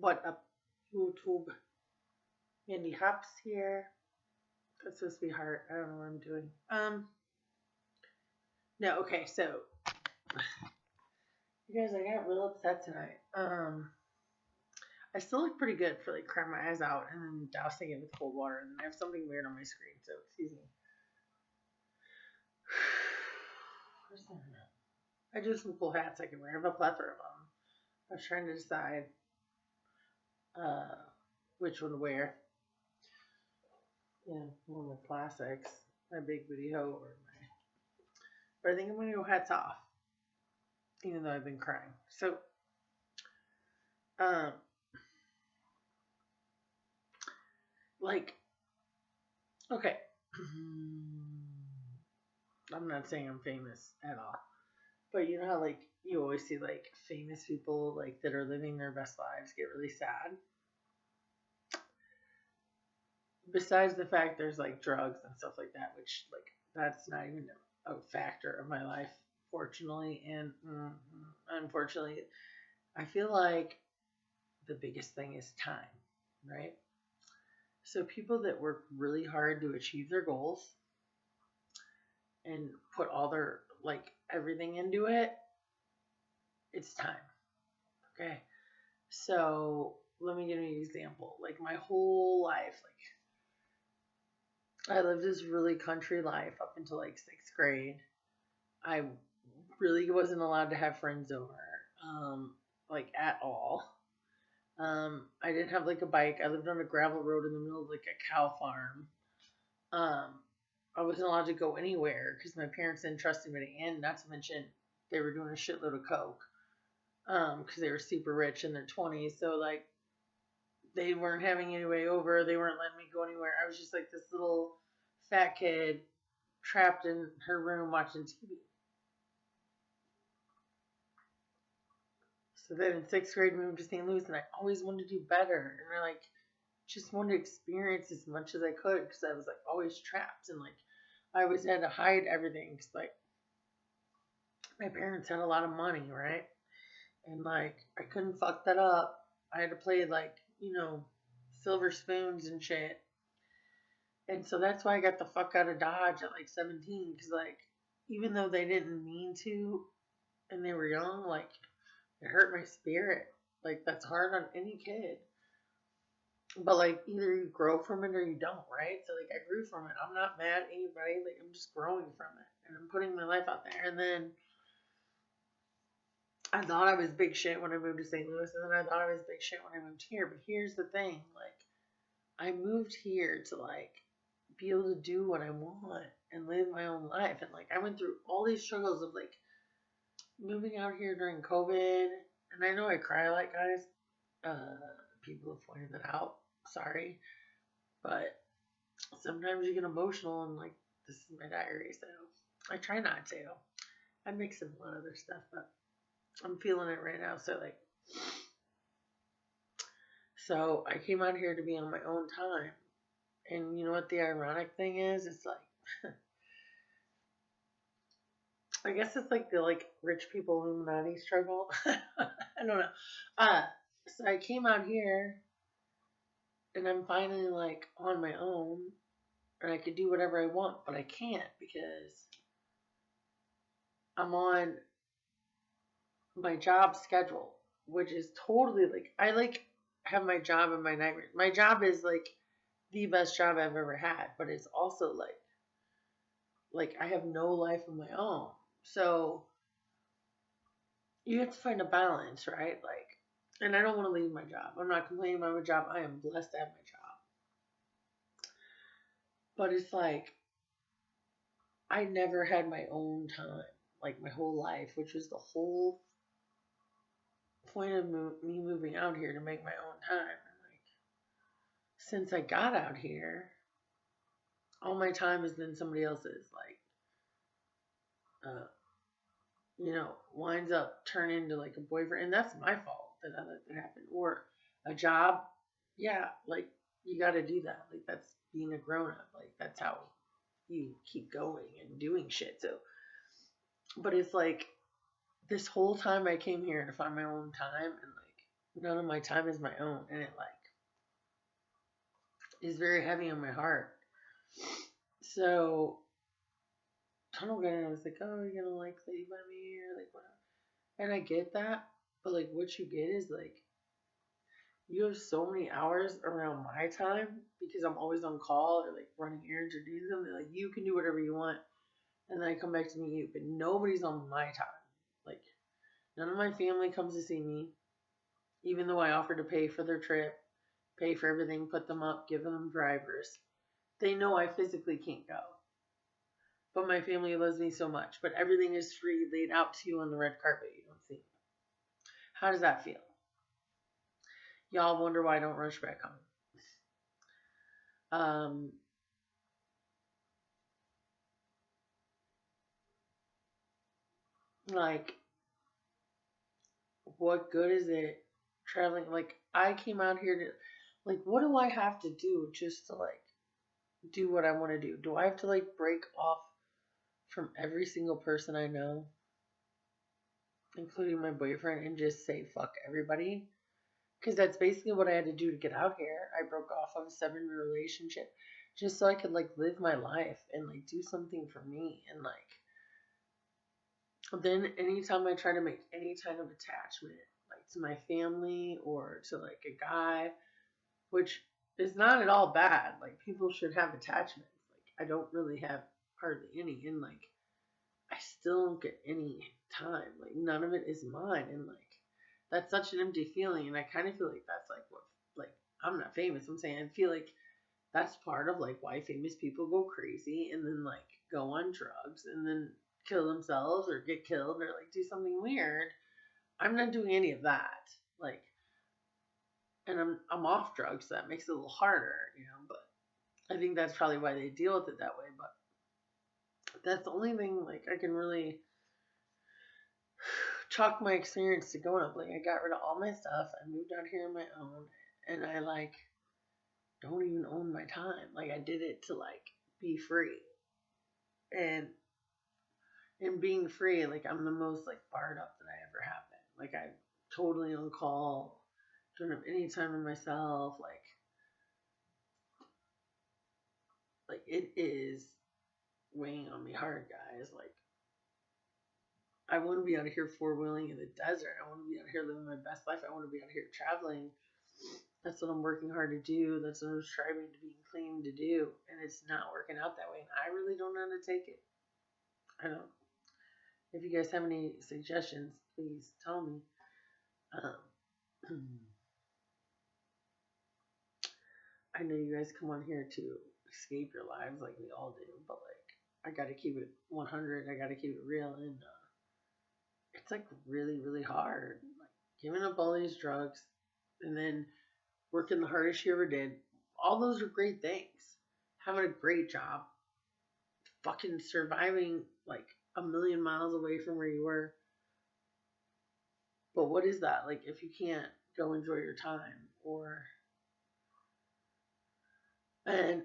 What up, YouTube? Mandy Hops here. That's supposed to be hard. I don't know what I'm doing. No, okay, so you guys, I got real upset tonight. I still look pretty good for like crying my eyes out and then dousing it with cold water, and then I have something weird on my screen, so excuse me. Where's that? I do have some cool hats I can wear. I have a plethora of them. I was trying to decide which one to wear. Yeah, one of the classics, my big booty hoe or my. But I think I'm gonna go hats off, even though I've been crying. So, like, okay, I'm not saying I'm famous at all, but you know how like you always see like famous people like that are living their best lives get really sad. Besides the fact there's like drugs and stuff like that, which like that's not even a factor of my life, fortunately and unfortunately. I feel like the biggest thing is time, right? So people that work really hard to achieve their goals and put all their like everything into it, it's time. Okay. So let me give you an example. Like my whole life, like I lived this really country life up until like 6th grade. I really wasn't allowed to have friends over, like at all. I didn't have like a bike. I lived on a gravel road in the middle of like a cow farm. I wasn't allowed to go anywhere because my parents didn't trust me, and not to mention they were doing a shitload of coke. Because they were super rich in their 20s, so like they weren't having anybody over. They weren't letting me go anywhere. I was just like this little fat kid trapped in her room watching TV. So then in 6th grade, we moved to St. Louis, and I always wanted to do better. And I like just wanted to experience as much as I could because I was like always trapped, and like I always had to hide everything because like my parents had a lot of money, right? And like I couldn't fuck that up. I had to play like silver spoons and shit. And so that's why I got the fuck out of Dodge at like 17 because like even though they didn't mean to and they were young, like it hurt my spirit. Like that's hard on any kid. But like either you grow from it or you don't, right? So like I grew from it. I'm not mad at anybody. Like I'm just growing from it and I'm putting my life out there. And then I thought I was big shit when I moved to St. Louis, and then I thought I was big shit when I moved here. But here's the thing, like I moved here to like be able to do what I want and live my own life. And like I went through all these struggles of like moving out here during COVID. And I know I cry like guys. People have pointed that out. Sorry. But sometimes you get emotional and like this is my diary, so I try not to. I mix in a lot of other stuff, but I'm feeling it right now. So I came out here to be on my own time. And you know what the ironic thing is? It's like I guess it's like the like rich people Illuminati struggle. I don't know. So I came out here and I'm finally like on my own and I could do whatever I want, but I can't because I'm on my job schedule, which is totally like I like have my job and my nightmare. My job is like the best job I've ever had, but it's also like I have no life of my own. So you have to find a balance, right? Like, and I don't want to leave my job. I'm not complaining about my job. I am blessed to have my job. But it's like I never had my own time, like my whole life, which was the whole point of me moving out here to make my own time. And like since I got out here, all my time has been somebody else's. Like, winds up turning into like a boyfriend, and that's my fault that I let that happen. Or a job, yeah, like you got to do that. Like that's being a grown up. Like that's how you keep going and doing shit. So, but it's like this whole time I came here to find my own time, and like none of my time is my own, and it like is very heavy on my heart. So tunnel gun, I was like, oh, you're gonna like leave by me or like whatever. And I get that, but like what you get is like you have so many hours around my time because I'm always on call or like running errands or doing something. Like you can do whatever you want, and then I come back to meet you, but nobody's on my time. Like none of my family comes to see me, even though I offer to pay for their trip, pay for everything, put them up, give them drivers. They know I physically can't go, but my family loves me so much. But everything is free, laid out to you on the red carpet. You don't see me. How does that feel? Y'all wonder why I don't rush back home. Um, like, what good is it traveling? Like, I came out here to, like, what do I have to do just to, like, do what I want to do? Do I have to, like, break off from every single person I know, including my boyfriend, and just say fuck everybody? Because that's basically what I had to do to get out here. I broke off of a 7-year relationship just so I could, like, live my life and, like, do something for me. And, like, then anytime I try to make any kind of attachment, like to my family or to like a guy, which is not at all bad. Like people should have attachments. Like I don't really have hardly any, and like I still don't get any time. Like none of it is mine, and like that's such an empty feeling. And I kind of feel like that's like what like I'm not famous. I'm saying I feel like that's part of like why famous people go crazy and then like go on drugs and then kill themselves or get killed or like do something weird. I'm not doing any of that. Like and I'm off drugs, so that makes it a little harder, you know, but I think that's probably why they deal with it that way. But that's the only thing like I can really chalk my experience to going up. Like I got rid of all my stuff, I moved out here on my own, and I like don't even own my time. Like I did it to like be free. And in being free, like I'm the most like fired up that I ever have been. Like I'm totally on call, don't have any time to myself. Like it is weighing on me hard, guys. Like I want to be out here four wheeling in the desert. I want to be out here living my best life. I want to be out here traveling. That's what I'm working hard to do. That's what I'm striving to be clean to do. And it's not working out that way. And I really don't know how to take it. I don't. If you guys have any suggestions, please tell me. Um, I know you guys come on here to escape your lives like we all do, but like I gotta keep it 100. I gotta keep it real, and it's like really, really hard. Like giving up all these drugs, and then working the hardest you ever did. All those are great things. Having a great job, fucking surviving like a million miles away from where you were. But what is that like if you can't go enjoy your time or and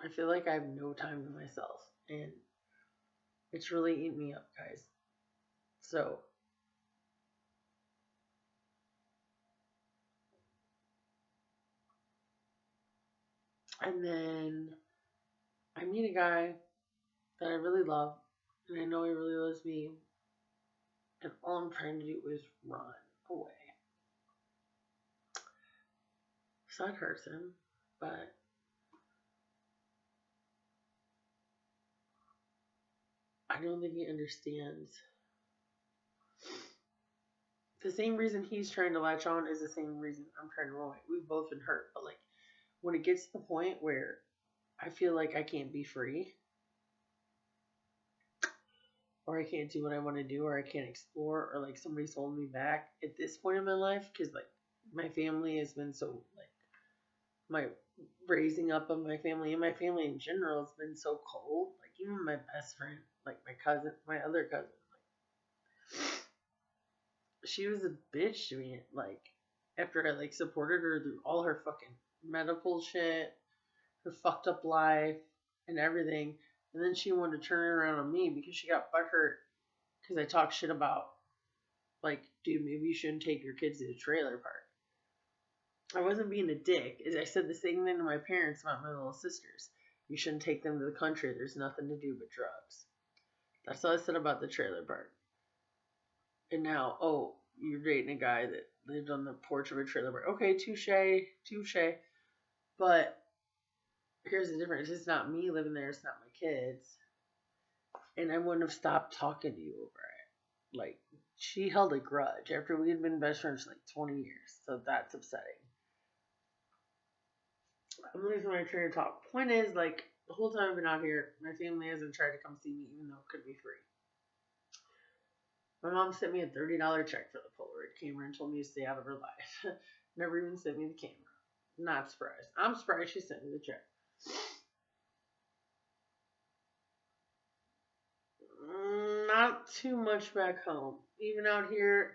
I feel like I have no time to myself, and it's really eating me up, guys. So, and then I meet a guy that I really love, and I know he really loves me, and all I'm trying to do is run away. So that hurts him, but I don't think he understands. The same reason he's trying to latch on is the same reason I'm trying to run away. We've both been hurt, but like when it gets to the point where I feel like I can't be free, or I can't do what I want to do, or I can't explore, or like somebody's holding me back at this point in my life, because like my family has been so like my raising up of my family and my family in general has been so cold. Like even my best friend, like my cousin, my other cousin, like she was a bitch to me. Like after I like supported her through all her fucking medical shit, her fucked up life, and everything, and then she wanted to turn it around on me because she got butthurt because I talk shit about, like, dude, maybe you shouldn't take your kids to the trailer park. I wasn't being a dick. I said the same thing to my parents about my little sisters. You shouldn't take them to the country. There's nothing to do but drugs. That's all I said about the trailer park. And now, oh, you're dating a guy that lived on the porch of a trailer park. Okay, touche, touche. But here's the difference. It's not me living there. It's not my kids. And I wouldn't have stopped talking to you over it. Like, she held a grudge after we had been best friends for like 20 years. So that's upsetting. I'm losing my train of thought. Point is, like, the whole time I've been out here, my family hasn't tried to come see me, even though it could be free. My mom sent me a $30 check for the Polaroid camera and told me to stay out of her life. Never even sent me the camera. Not surprised. I'm surprised she sent me the check. Not too much back home. Even out here,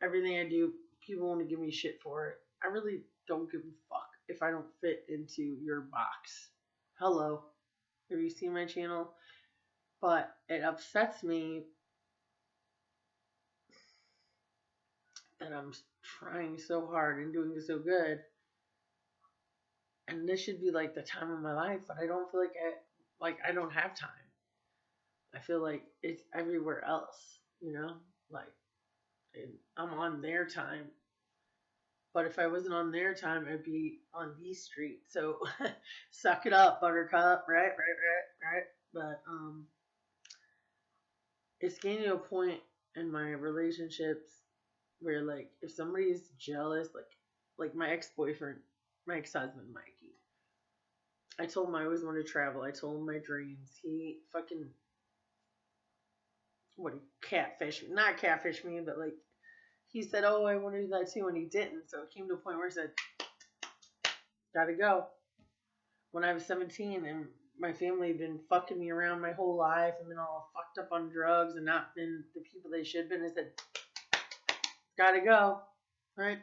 everything I do, people want to give me shit for it. I really don't give a fuck if I don't fit into your box. Hello. Have you seen my channel? But it upsets me that I'm trying so hard and doing so good. And this should be like the time of my life, but I don't feel like I don't have time. I feel like it's everywhere else, you know? Like, I'm on their time. But if I wasn't on their time, I'd be on B Street. So suck it up, buttercup. Right. But it's getting to a point in my relationships where, like, if somebody's jealous, like my ex-boyfriend, my ex-husband, Mikey. I told him I always wanted to travel. I told him my dreams. He fucking catfish me. Not catfish me, but like he said, oh, I want to do that too, and he didn't. So it came to a point where I said, gotta go. When I was 17 and my family had been fucking me around my whole life and been all fucked up on drugs and not been the people they should have been, I said, gotta go. Right?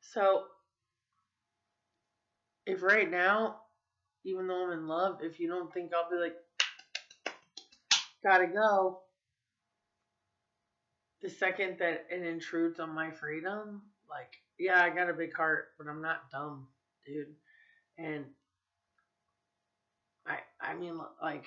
So if right now, even though I'm in love, if you don't think I'll be like, gotta go, the second that it intrudes on my freedom, like, yeah, I got a big heart, but I'm not dumb, dude. And I mean, like,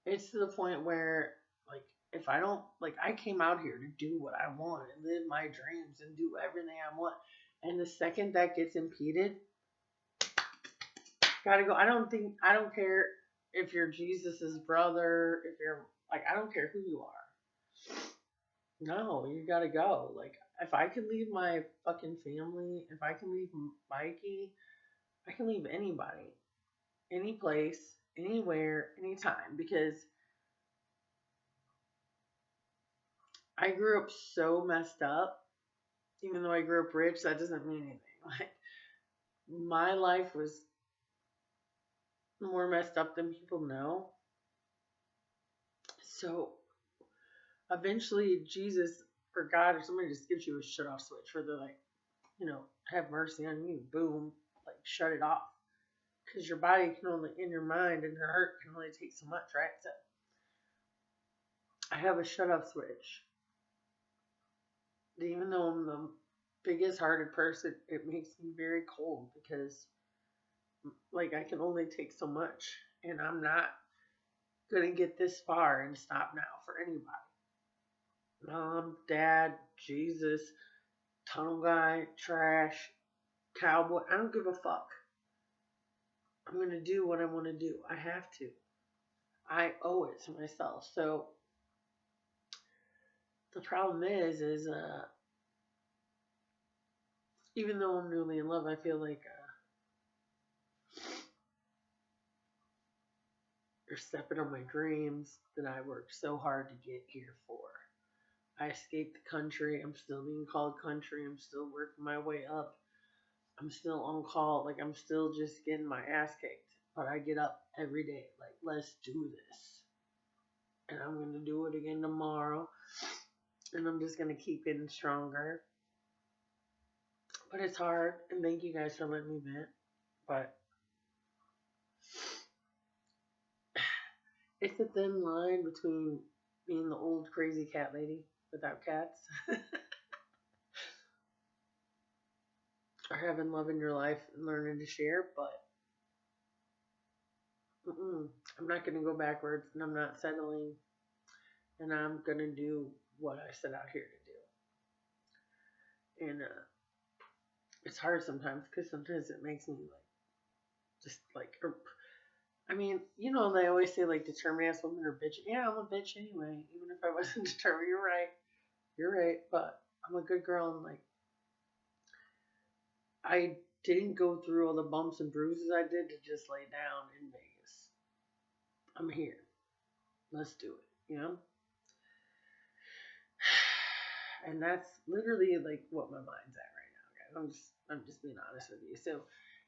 it's to the point where, like, if I don't, like, I came out here to do what I want and live my dreams and do everything I want. And the second that gets impeded, gotta go. I don't care if you're Jesus's brother, if you're, like, I don't care who you are. No, you gotta go. Like, if I can leave my fucking family, if I can leave Mikey, I can leave anybody, any place, anywhere, anytime. Because I grew up so messed up. Even though I grew up rich, that doesn't mean anything. Like, my life was more messed up than people know. So eventually, Jesus or God or somebody just gives you a shut off switch where they're like, have mercy on you. Boom, like, shut it off. Because your body can only, in your mind and your heart can only take so much, right? So I have a shut off switch. Even though I'm the biggest hearted person, it makes me very cold because, like, I can only take so much. And I'm not going to get this far and stop now for anybody. Mom, dad, Jesus, tunnel guy, trash, cowboy. I don't give a fuck. I'm going to do what I want to do. I have to. I owe it to myself. So the problem is even though I'm newly in love, I feel like they're stepping on my dreams that I worked so hard to get here for. I escaped the country. I'm still being called country. I'm still working my way up. I'm still on call. Like, I'm still just getting my ass kicked. But I get up every day. Like, let's do this. And I'm going to do it again tomorrow. And I'm just going to keep getting stronger. But it's hard. And thank you guys for letting me vent. But It's a thin line between being the old crazy cat lady without cats or having love in your life and learning to share, but I'm not going to go backwards and I'm not settling and I'm going to do what I set out here to do. And it's hard sometimes because sometimes it makes me like, just like, I mean, they always say like determined ass women are bitch. Yeah, I'm a bitch anyway. Even if I wasn't determined, you're right. You're right. But I'm a good girl and like, I didn't go through all the bumps and bruises I did to just lay down in Vegas. I'm here. Let's do it. And that's literally like what my mind's at right now, guys. I'm just being honest with you. So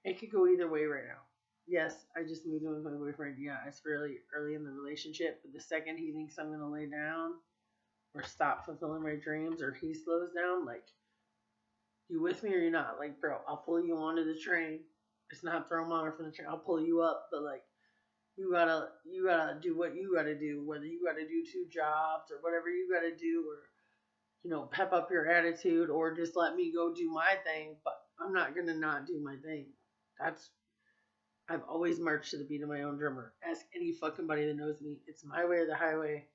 it could go either way right now. Yes, I just moved in with my boyfriend. Yeah, it's really early in the relationship, but the second he thinks I'm gonna lay down or stop fulfilling my dreams or he slows down, like, you with me or you're not? Like, bro, I'll pull you onto the train. It's not throw him on from the train. I'll pull you up, but like you gotta do what you gotta do, whether you gotta do two jobs or whatever you gotta do, or pep up your attitude, or just let me go do my thing. But I'm not gonna not do my thing. That's I've always marched to the beat of my own drummer. Ask any fucking buddy that knows me. It's my way or the highway.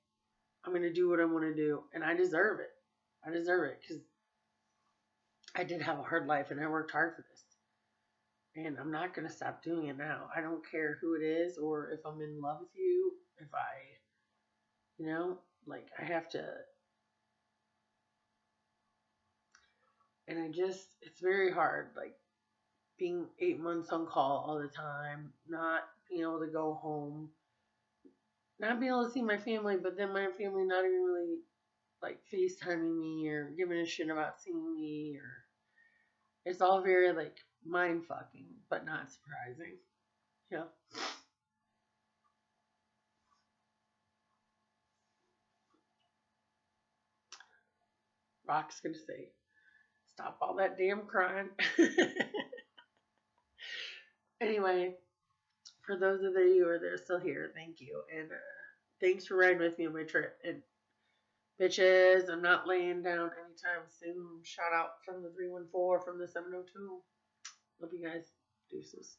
I'm gonna do what I want to do, and I deserve it. I deserve it because I did have a hard life, and I worked hard for this. And I'm not gonna stop doing it now. I don't care who it is or if I'm in love with you. If like I have to, and it's very hard. Like being 8 months on call all the time, not being able to go home, not being able to see my family, but then my family not even really like FaceTiming me or giving a shit about seeing me, or it's all very like mind fucking, but not surprising. Yeah. Rock's gonna say, stop all that damn crying. Anyway, for those of you who are there still here, thank you. And thanks for riding with me on my trip. And bitches, I'm not laying down anytime soon. Shout out from the 314, from the 702. Love you guys. Deuces.